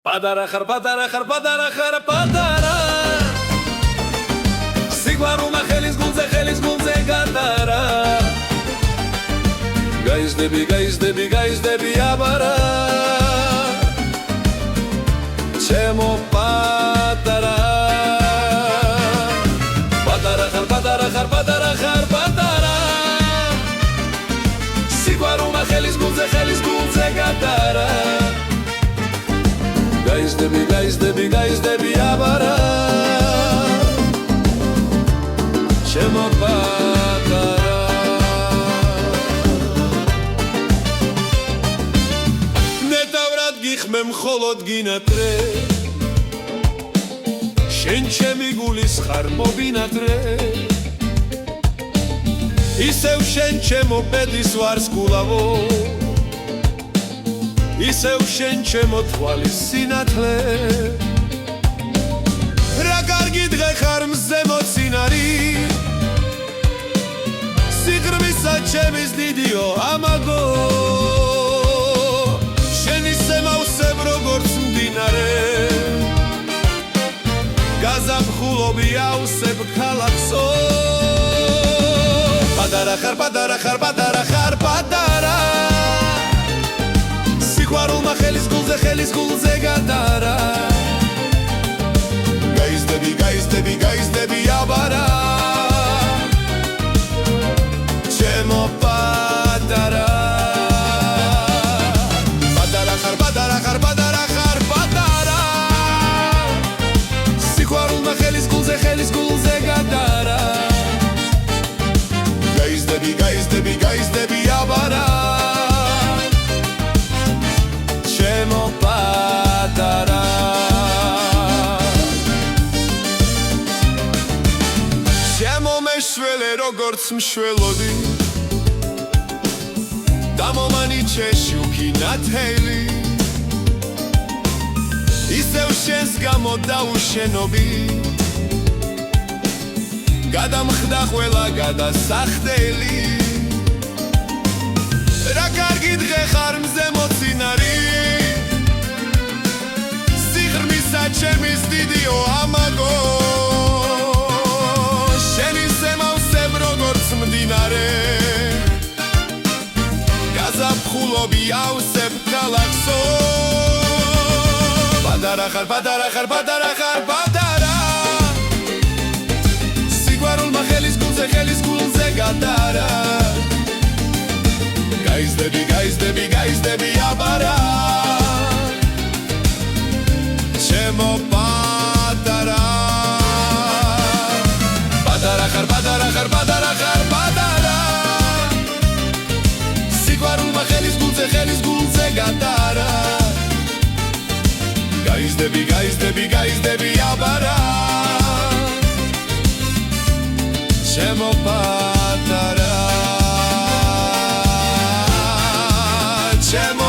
პატარა ხარ პატარა სიყვარულმა ხელის გულზე გატარა გაიზდები აბარა ჩემო პატარა პატარა ხარ სიყვარულმა ხელის გულზე გატარა გაიზდები აბარა ჩემო პატარა ნეტავრად გიხმე მხოლოდ გინატრე შენ ჩემი გულის ხარ მობინატრე ისევ შენ ჩემო ბედის ვარსკვლავო ისევ შენ ჩემო თვალის სინათლე რა კარგი დღე ხარ მზე მოცინარი სიღრმისა ჩემის დიდიო ამაგო შენ ისე მავსებ როგორც მდინარე გაზაფხულობი ავსებ ქალაქსო პატარა ხარ სიყვარულმა ხელის გულზე გატარა გაიზდები აბარა ჩემო პატარა პატარა ხარ სიყვარულმა ხელის გულზე გატარა გაიზდები აბარა ჩემო პატარა შემომეშველე როგორც მშველოდი დამომანიჩე შუქი ნათელი ისევ შენს გამო დაუშენობი გადამხდა ყველა გადასახდელი რა კარგი დღე ხარ მზე მოცინარი სიღრმისა ჩემის დიდიო ამაგო შენ ისე მავსებ როგორც მდინარე გაზაფხულობი ავსებ ქალაქსო პატარა ხარ სიყვარულმა ხელის გულზე გატარა გაიზდები აბარა ჩემო პატარა პატარა ხარ სიყვარულმა ხელის გულზე გატარა გაიზდები აბარა ჩემო პატარა ჩემო